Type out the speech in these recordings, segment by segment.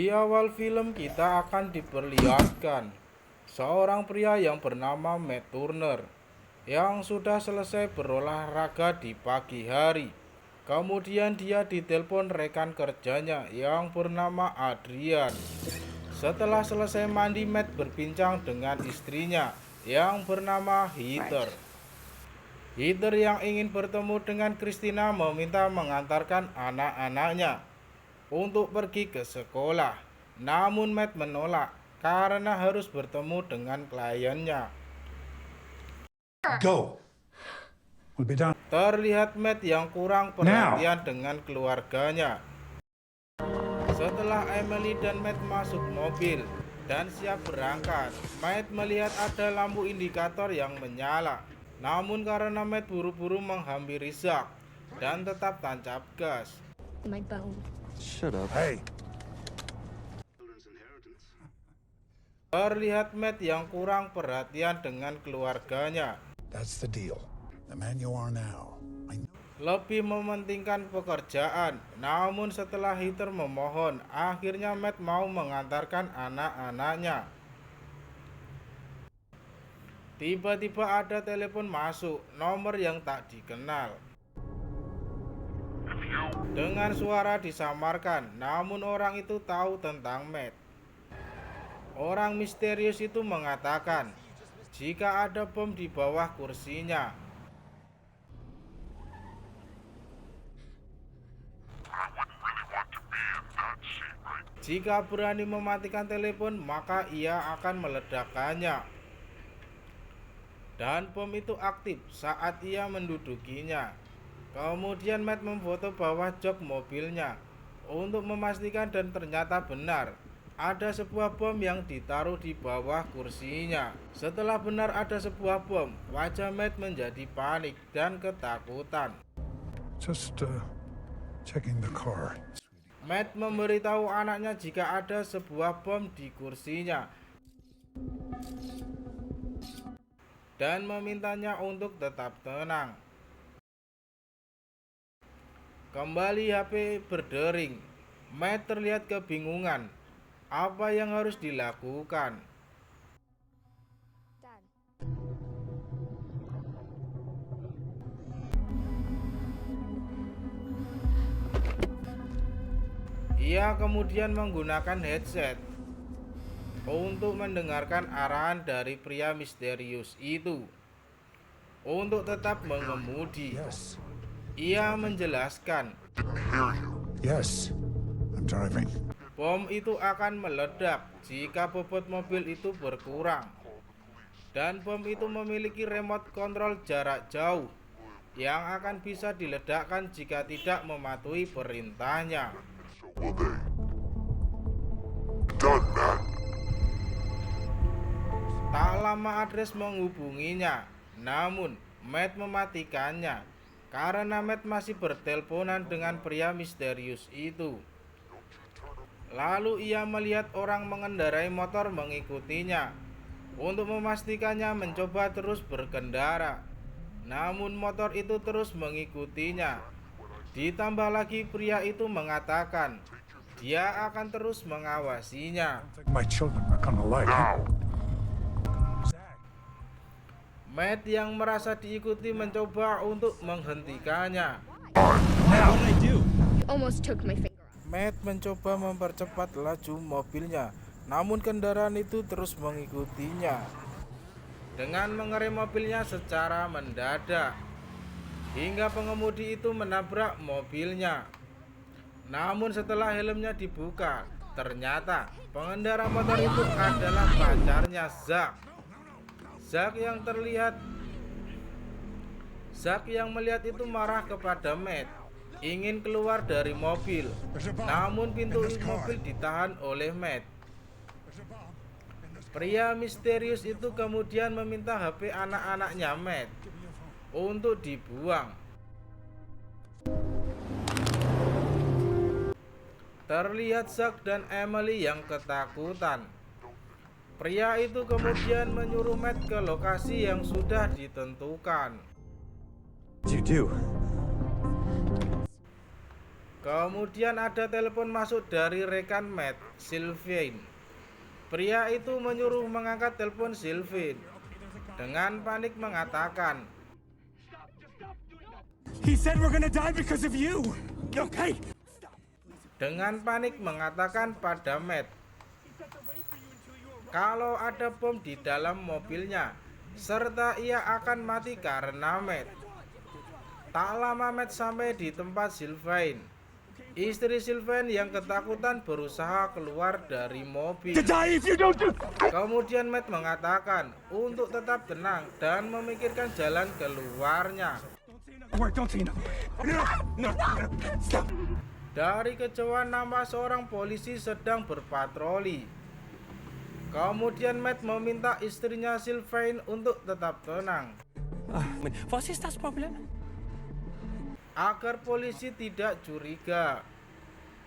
Di awal film kita akan diperlihatkan seorang pria yang bernama Matt Turner yang sudah selesai berolahraga di pagi hari. Kemudian dia ditelepon rekan kerjanya yang bernama Adrian. Setelah selesai mandi, Matt berbincang dengan istrinya yang bernama Heather. Heather yang ingin bertemu dengan Christina meminta mengantarkan anak-anaknya untuk pergi ke sekolah. Namun Matt menolak karena harus bertemu dengan kliennya. Go. We'll be done. Terlihat Matt yang kurang perhatian dengan keluarganya. Setelah Emily dan Matt masuk mobil dan siap berangkat, Matt melihat ada lampu indikator yang menyala. Namun karena Matt buru-buru menghampiri Zack dan tetap tancap gas. My bone. Shut up. Hey. Terlihat Matt yang kurang perhatian dengan keluarganya. That's the deal. The man you are now. I know. Lebih mementingkan pekerjaan. Namun setelah Heather memohon, akhirnya Matt mau mengantarkan anak-anaknya. Tiba-tiba ada telepon masuk, nomor yang tak dikenal. Dengan suara disamarkan, namun orang itu tahu tentang Matt. Orang misterius itu mengatakan jika ada bom di bawah kursinya. Jika berani mematikan telepon, maka ia akan meledakkannya. Dan bom itu aktif saat ia mendudukinya. Kemudian Matt memfoto bawah jok mobilnya untuk memastikan, dan ternyata benar ada sebuah bom yang ditaruh di bawah kursinya. Setelah benar ada sebuah bom, wajah Matt menjadi panik dan ketakutan. Just checking the car. Matt memberitahu anaknya jika ada sebuah bom di kursinya dan memintanya untuk tetap tenang. Kembali HP berdering. Matt terlihat kebingungan. Apa yang harus dilakukan? Dad. Ia kemudian menggunakan headset untuk mendengarkan arahan dari pria misterius itu untuk tetap mengemudi. Yes. Ia menjelaskan Yes. I'm driving. bom itu akan meledak jika bobot mobil itu berkurang, dan bom itu memiliki remote control jarak jauh yang akan bisa diledakkan jika tidak mematuhi perintahnya. Tak lama Adres menghubunginya, namun Matt mematikannya karena Matt masih berteleponan dengan pria misterius itu. Lalu ia melihat orang mengendarai motor mengikutinya. Untuk memastikannya mencoba terus berkendara, namun motor itu terus mengikutinya. Ditambah lagi pria itu mengatakan dia akan terus mengawasinya. My children are gonna like it. Matt yang merasa diikuti mencoba untuk menghentikannya. You almost took my finger off. Matt mencoba mempercepat laju mobilnya, namun kendaraan itu terus mengikutinya dengan mengerem mobilnya secara mendadak hingga pengemudi itu menabrak mobilnya. Namun setelah helmnya dibuka, ternyata pengendara motor itu adalah pacarnya Zack. Zack yang melihat itu marah kepada Matt ingin keluar dari mobil, namun pintu mobil ditahan oleh Matt. Pria misterius itu kemudian meminta HP anak-anaknya Matt untuk dibuang. Terlihat Zack dan Emily yang ketakutan. Pria itu kemudian menyuruh Matt ke lokasi yang sudah ditentukan. You do. Kemudian ada telepon masuk dari rekan Matt, Sylvain. Pria itu menyuruh mengangkat telepon Sylvain dengan panik mengatakan, He said we're gonna die because of you. Okay. dengan panik mengatakan pada Matt, kalau ada bom di dalam mobilnya, serta ia akan mati karena Matt. Tak lama Matt sampai di tempat Sylvain. Istri Sylvain yang ketakutan berusaha keluar dari mobil. To die if you don't do. Kemudian Matt mengatakan untuk tetap tenang dan memikirkan jalan keluarnya. Don't say another word. No. Stop. Dari kejauhan nampak seorang polisi sedang berpatroli. Kemudian Matt meminta istrinya Sylvain untuk tetap tenang Was ist das Problem? agar polisi tidak curiga.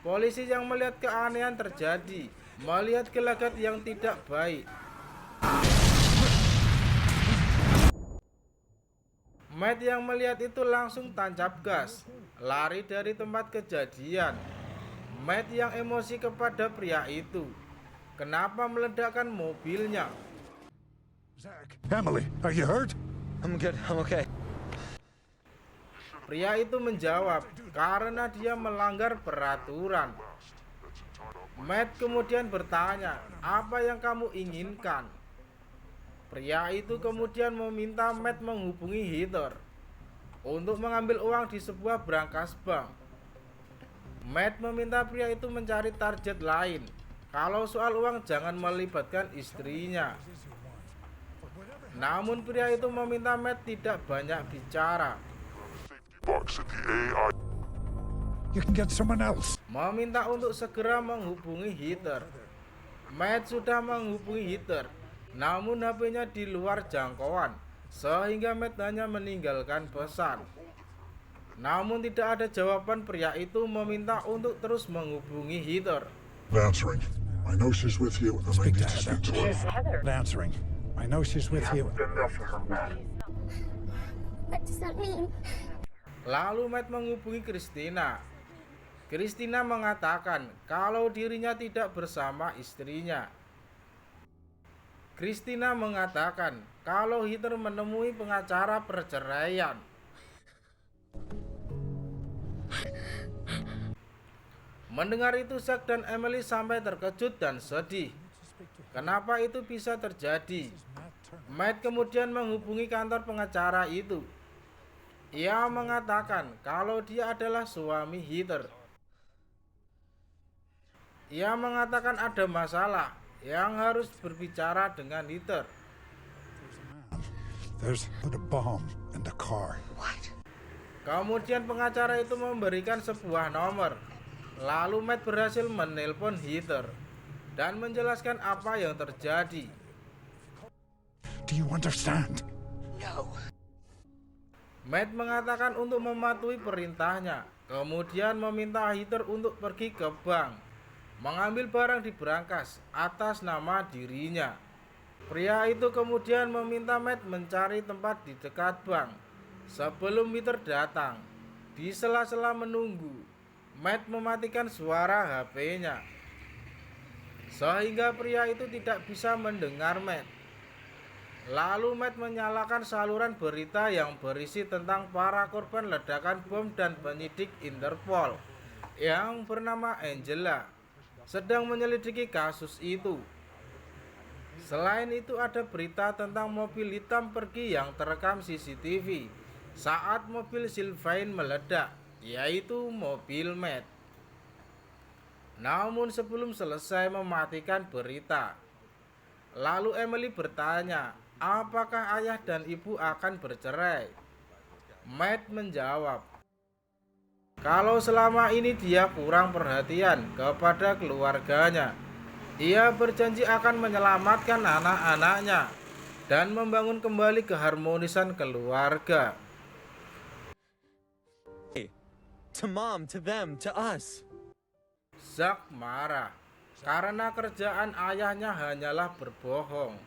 Polisi yang melihat keanehan terjadi, melihat gelagat yang tidak baik. Matt yang melihat itu langsung tancap gas, lari dari tempat kejadian. Matt yang emosi kepada pria itu. Kenapa meledakkan mobilnya? Zach, Emily, are you hurt? I'm good. I'm okay. Pria itu menjawab, karena dia melanggar peraturan. Matt kemudian bertanya, apa yang kamu inginkan? Pria itu kemudian meminta Matt menghubungi Heather untuk mengambil uang di sebuah brankas bank. Matt meminta pria itu mencari target lain. Kalau soal uang jangan melibatkan istrinya. Namun pria itu meminta Matt tidak banyak bicara. You can get someone else. Meminta untuk segera menghubungi Heather. Matt sudah menghubungi Heather, namun HP-nya di luar jangkauan, sehingga Matt hanya meninggalkan pesan. Namun tidak ada jawaban. Pria itu meminta untuk terus menghubungi Heather. Answering. I know she's with you, and I need to speak to her. Heather. Answering. I know she's with you. What does that mean? Lalu Matt menghubungi Christina. Christina mengatakan kalau dirinya tidak bersama istrinya. Christina mengatakan kalau Heather menemui pengacara perceraian. Mendengar itu Zack dan Emily sampai terkejut dan sedih. Kenapa itu bisa terjadi? Matt kemudian menghubungi kantor pengacara itu. Ia mengatakan kalau dia adalah suami Heather. Ia mengatakan ada masalah yang harus berbicara dengan Heather. There's a bomb in the car. Kemudian pengacara itu memberikan sebuah nomor. Lalu Matt berhasil menelpon Heather dan menjelaskan apa yang terjadi. Do you understand? Matt mengatakan untuk mematuhi perintahnya, kemudian meminta Heather untuk pergi ke bank, mengambil barang di brankas atas nama dirinya. Pria itu kemudian meminta Matt mencari tempat di dekat bank sebelum Heather datang. Di sela-sela menunggu, Matt mematikan suara HP-nya, sehingga pria itu tidak bisa mendengar Matt. Lalu Matt menyalakan saluran berita yang berisi tentang para korban ledakan bom dan penyidik Interpol yang bernama Angela sedang menyelidiki kasus itu. Selain itu ada berita tentang mobil hitam pergi yang terekam CCTV saat mobil Sylvain meledak, yaitu mobil Matt. Namun sebelum selesai mematikan berita, lalu Emily bertanya, apakah ayah dan ibu akan bercerai? Matt menjawab, kalau selama ini dia kurang perhatian kepada keluarganya. Ia berjanji akan menyelamatkan anak-anaknya dan membangun kembali keharmonisan keluarga. To mom, to them, to us. Zack marah karena kerjaan ayahnya hanyalah berbohong.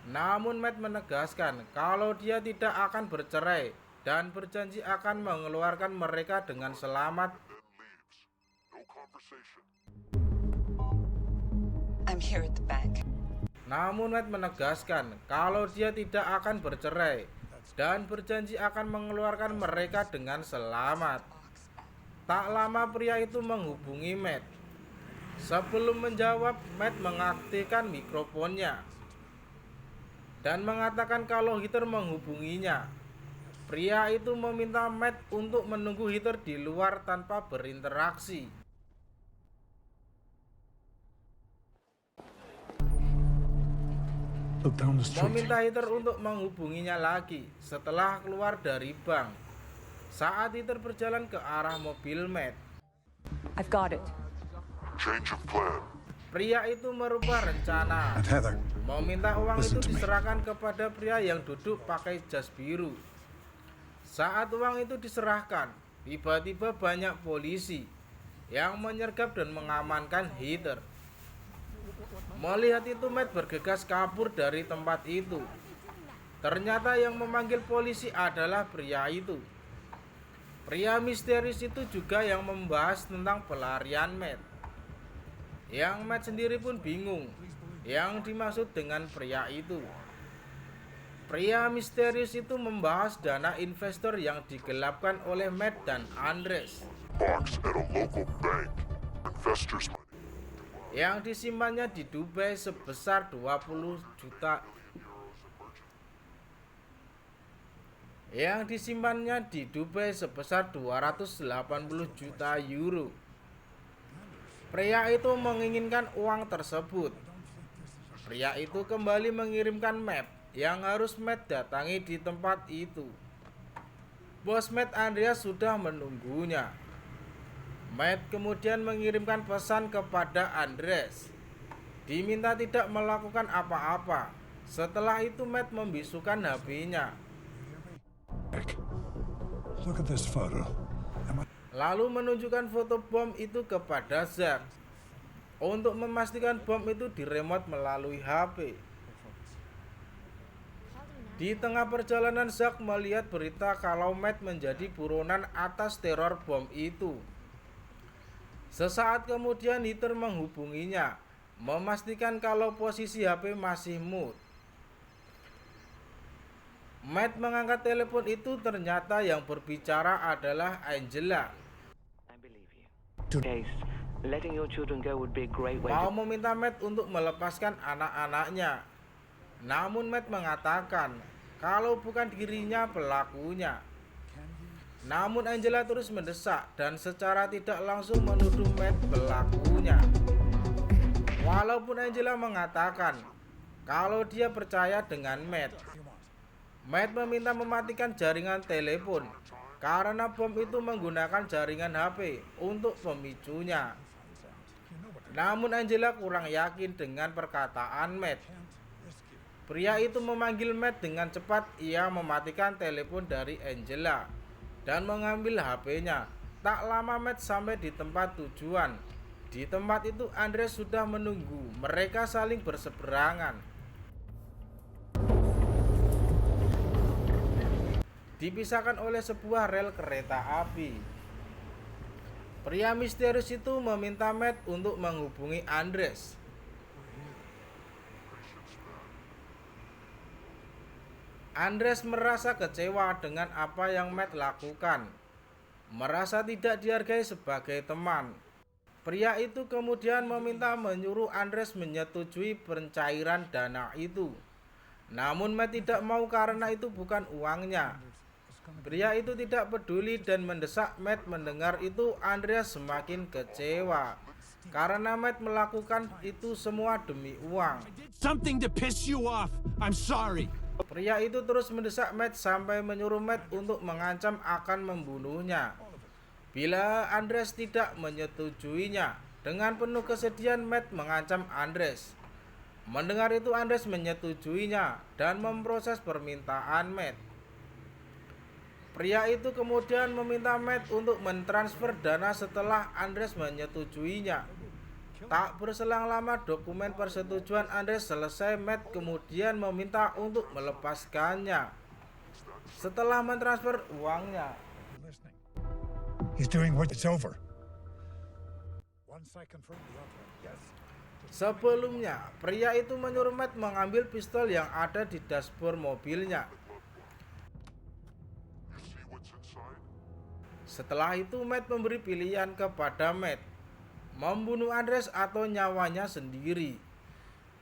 Namun Matt menegaskan kalau dia tidak akan bercerai dan berjanji akan mengeluarkan mereka dengan selamat. I'm here at the bank. Namun Matt menegaskan kalau dia tidak akan bercerai dan berjanji akan mengeluarkan mereka dengan selamat. Tak lama pria itu menghubungi Matt. Sebelum menjawab, Matt mengaktifkan mikrofonnya dan mengatakan kalau Heather menghubunginya. Pria itu meminta Matt untuk menunggu Heather di luar tanpa berinteraksi. Look down the street. Meminta Heather untuk menghubunginya lagi setelah keluar dari bank. Saat Heather berjalan ke arah mobil Matt, I've got it. Change of plan. pria itu merubah rencana, And Heather, meminta uang Listen itu to me. diserahkan kepada pria yang duduk pakai jas biru. Saat uang itu diserahkan, tiba-tiba banyak polisi yang menyergap dan mengamankan Heather. Melihat itu, Matt bergegas kabur dari tempat itu. Ternyata yang memanggil polisi adalah pria itu. Pria misterius itu juga yang membahas tentang pelarian Matt. Yang Matt sendiri pun bingung yang dimaksud dengan pria itu. Pria misterius itu membahas dana investor yang digelapkan oleh Matt dan Andres, box at a local bank. Investors money. yang disimpannya di Dubai sebesar 20 juta. Yang disimpannya di Dubai sebesar 280 juta euro. Pria itu menginginkan uang tersebut. Pria itu kembali mengirimkan map yang harus Matt datangi di tempat itu. Bos Matt, Andreas, sudah menunggunya. Matt kemudian mengirimkan pesan kepada Andres, diminta tidak melakukan apa-apa. Setelah itu Matt membisukan HP-nya. Look at this photo. Lalu menunjukkan foto bom itu kepada Zack untuk memastikan bom itu diremote melalui HP. Di tengah perjalanan, Zack melihat berita kalau Matt menjadi buronan atas teror bom itu. Sesaat kemudian Heather menghubunginya, memastikan kalau posisi HP masih mute. Matt mengangkat telepon itu, ternyata yang berbicara adalah Angela. Mau meminta Matt untuk melepaskan anak-anaknya. Namun Matt mengatakan kalau bukan dirinya pelakunya. Namun Angela terus mendesak dan secara tidak langsung menuduh Matt pelakunya. Walaupun Angela mengatakan kalau dia percaya dengan Matt, Matt meminta mematikan jaringan telepon karena bom itu menggunakan jaringan HP untuk pemicunya. Namun Angela kurang yakin dengan perkataan Matt. Pria itu memanggil Matt dengan cepat. Ia mematikan telepon dari Angela dan mengambil HP-nya. Tak lama Matt sampai di tempat tujuan. Di tempat itu Andres sudah menunggu. Mereka saling berseberangan. Dipisahkan oleh sebuah rel kereta api. Pria misterius itu meminta Matt untuk menghubungi Andres. Andres merasa kecewa dengan apa yang Matt lakukan, merasa tidak dihargai sebagai teman. Pria itu kemudian meminta menyuruh Andres menyetujui pencairan dana itu. Namun Matt tidak mau karena itu bukan uangnya. Pria itu tidak peduli dan mendesak Matt. Mendengar itu Andreas semakin kecewa karena Matt melakukan itu semua demi uang. Something to piss you off. I'm sorry. Pria itu terus mendesak Matt sampai menyuruh Matt untuk mengancam akan membunuhnya. Bila Andres tidak menyetujuinya, dengan penuh kesedihan Matt mengancam Andres. Mendengar itu Andres menyetujuinya dan memproses permintaan Matt. Pria itu kemudian meminta Matt untuk mentransfer dana setelah Andres menyetujuinya. Tak berselang lama dokumen persetujuan Andres selesai, Matt kemudian meminta untuk melepaskannya setelah mentransfer uangnya. Listening. He's doing what it's over. Once I confirm the offer, yes. Sebelumnya, pria itu menyuruh Matt mengambil pistol yang ada di dashboard mobilnya. Setelah itu Matt memberi pilihan kepada Matt, membunuh Andres atau nyawanya sendiri.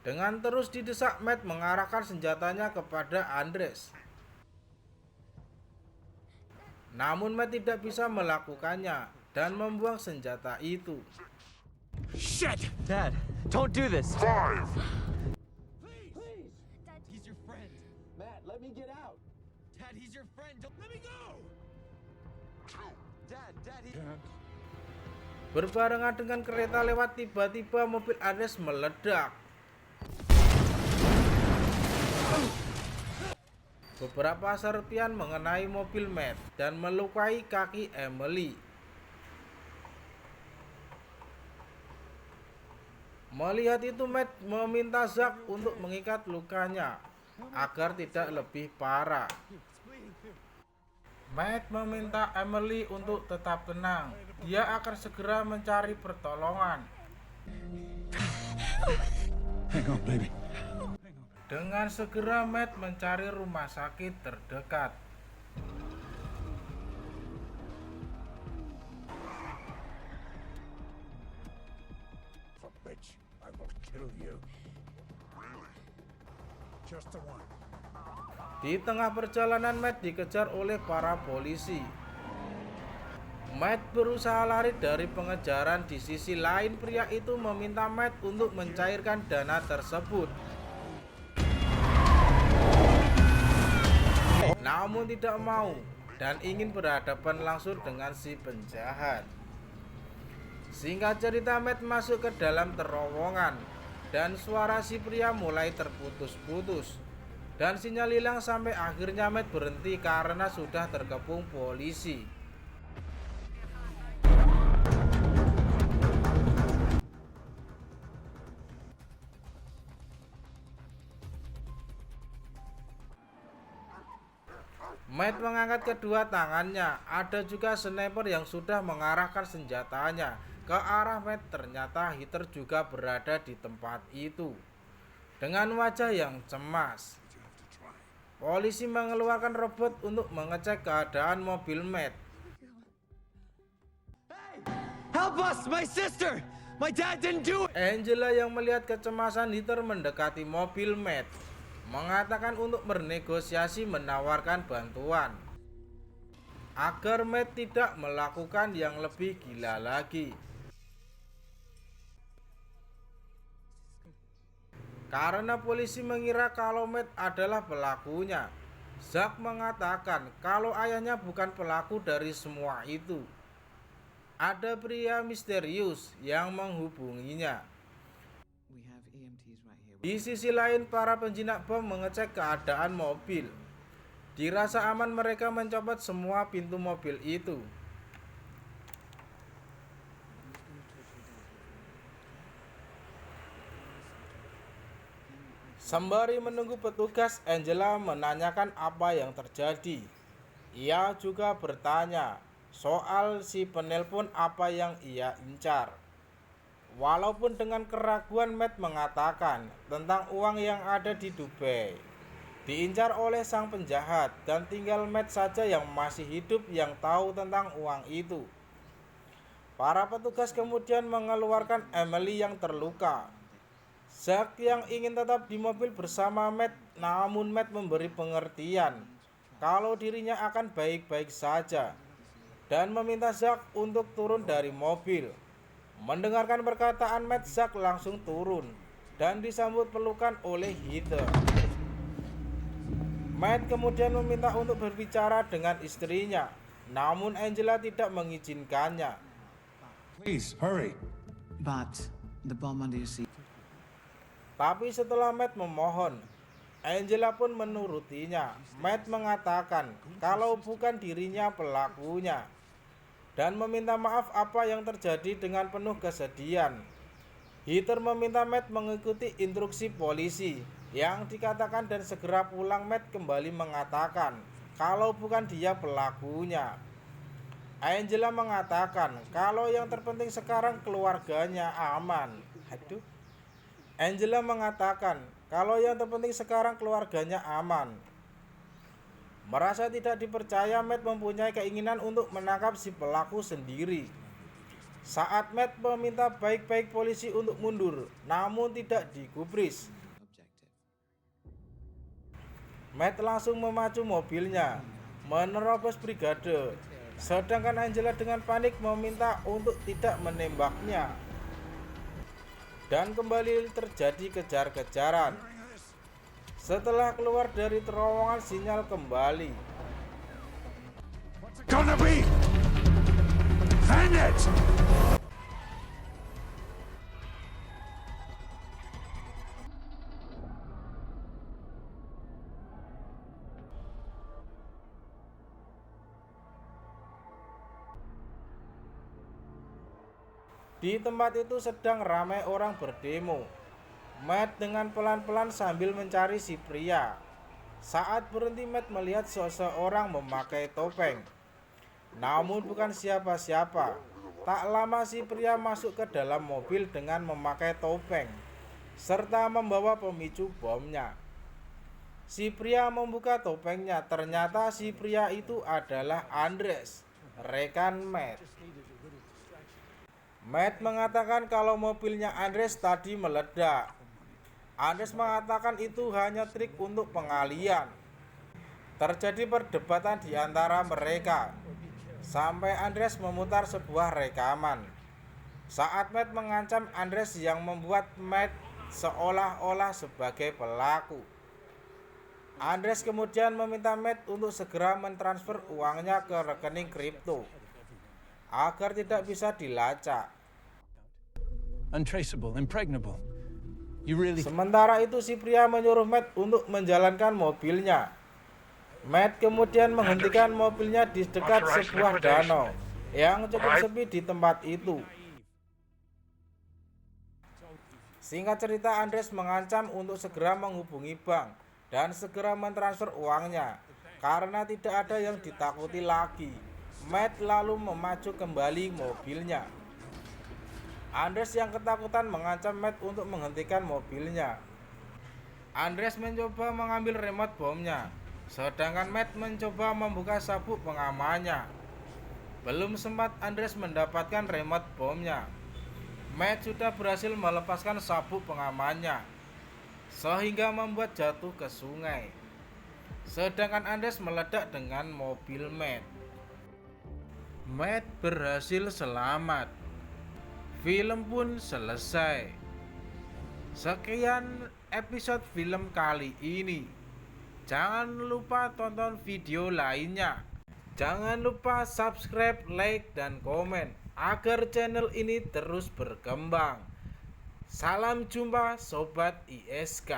Dengan terus didesak, Matt mengarahkan senjatanya kepada Andres. Namun Matt tidak bisa melakukannya dan membuang senjata itu. Shit! Dad, don't do this! Please! Dad, he's your friend. Matt, let me get out! Dad, he's your friend. Don't let me go! Dad, Berbarengan dengan kereta lewat, tiba-tiba mobil Andres meledak. Beberapa serpihan mengenai mobil Matt dan melukai kaki Emily. Melihat itu, Matt meminta Zack untuk mengikat lukanya agar tidak lebih parah. Matt meminta Emily untuk tetap tenang. Dia akan segera mencari pertolongan. Hang on, baby. Dengan segera Matt mencari rumah sakit terdekat. For bitch, I will kill you. Really? Just the one. Di tengah perjalanan Matt dikejar oleh para polisi. Matt berusaha lari dari pengejaran. Di sisi lain, pria itu meminta Matt untuk mencairkan dana tersebut. Namun tidak mau dan ingin berhadapan langsung dengan si penjahat. Singkat cerita, Matt masuk ke dalam terowongan dan suara si pria mulai terputus-putus. Dan sinyal hilang sampai akhirnya Matt berhenti karena sudah terkepung polisi. Matt mengangkat kedua tangannya. Ada juga sniper yang sudah mengarahkan senjatanya ke arah Matt. Ternyata Heather juga berada di tempat itu dengan wajah yang cemas. Polisi mengeluarkan robot untuk mengecek keadaan mobil Matt. help us! My sister! My dad didn't do it! Angela yang melihat kecemasan Heather mendekati mobil Matt, mengatakan untuk bernegosiasi menawarkan bantuan agar Matt tidak melakukan yang lebih gila lagi. Karena polisi mengira kalau Matt adalah pelakunya, Zack mengatakan kalau ayahnya bukan pelaku dari semua itu. Ada pria misterius yang menghubunginya. Di sisi lain, para penjinak bom mengecek keadaan mobil. Dirasa aman, mereka mencopot semua pintu mobil itu. Sembari menunggu petugas, Angela menanyakan apa yang terjadi. Ia juga bertanya soal si penelpon apa yang ia incar. Walaupun dengan keraguan, Matt mengatakan tentang uang yang ada di Dubai diincar oleh sang penjahat dan tinggal Matt saja yang masih hidup yang tahu tentang uang itu. Para petugas kemudian mengeluarkan Emily yang terluka. Zack yang ingin tetap di mobil bersama Matt, namun Matt memberi pengertian kalau dirinya akan baik-baik saja dan meminta Zack untuk turun dari mobil. Mendengarkan perkataan Matt, Zack langsung turun dan disambut pelukan oleh Heather. Matt kemudian meminta untuk berbicara dengan istrinya. namun Angela tidak mengizinkannya. Please, hurry. But the bomb under your seat. Tapi setelah Matt memohon, Angela pun menurutinya. Matt mengatakan kalau bukan dirinya pelakunya dan meminta maaf apa yang terjadi dengan penuh kesedihan. Heather meminta Matt mengikuti instruksi polisi yang dikatakan dan segera pulang. Matt kembali mengatakan kalau bukan dia pelakunya. Angela mengatakan kalau yang terpenting sekarang keluarganya aman. Angela mengatakan kalau yang terpenting sekarang keluarganya aman. Merasa tidak dipercaya, Matt mempunyai keinginan untuk menangkap si pelaku sendiri. Saat Matt meminta baik-baik polisi untuk mundur, namun tidak digubris. Matt langsung memacu mobilnya, menerobos brigade. Sedangkan Angela dengan panik meminta untuk tidak menembaknya. Dan kembali terjadi kejar-kejaran. Setelah keluar dari terowongan, sinyal kembali. What's it gonna be? Hang it! Di tempat itu sedang ramai orang berdemo. Matt dengan pelan-pelan sambil mencari si pria. Saat berhenti, Matt melihat seseorang memakai topeng. Namun bukan siapa-siapa. Tak lama si pria masuk ke dalam mobil dengan memakai topeng serta membawa pemicu bomnya. Si pria membuka topengnya. Ternyata si pria itu adalah Andres, rekan Matt. Matt mengatakan kalau mobilnya Andres tadi meledak. Andres mengatakan itu hanya trik untuk pengalian. Terjadi perdebatan di antara mereka sampai Andres memutar sebuah rekaman saat Matt mengancam Andres yang membuat Matt seolah-olah sebagai pelaku. Andres kemudian meminta Matt untuk segera mentransfer uangnya ke rekening kripto agar tidak bisa dilacak. Untraceable, impregnable. You really... Sementara itu si pria menyuruh Matt untuk menjalankan mobilnya. Matt kemudian menghentikan mobilnya di dekat sebuah danau yang cukup sepi di tempat itu. Singkat cerita, Andres mengancam untuk segera menghubungi bank dan segera mentransfer uangnya karena tidak ada yang ditakuti lagi. Matt lalu memacu kembali mobilnya. Andres yang ketakutan mengancam Matt untuk menghentikan mobilnya. Andres mencoba mengambil remote bomnya, sedangkan Matt mencoba membuka sabuk pengamannya. Belum sempat Andres mendapatkan remote bomnya, Matt sudah berhasil melepaskan sabuk pengamannya sehingga membuat jatuh ke sungai. Sedangkan Andres meledak dengan mobil Matt. Matt berhasil selamat. Film pun selesai. Sekian episode film kali ini. Jangan lupa tonton video lainnya. Jangan lupa subscribe, like, dan komen agar channel ini terus berkembang. Salam jumpa Sobat ISK.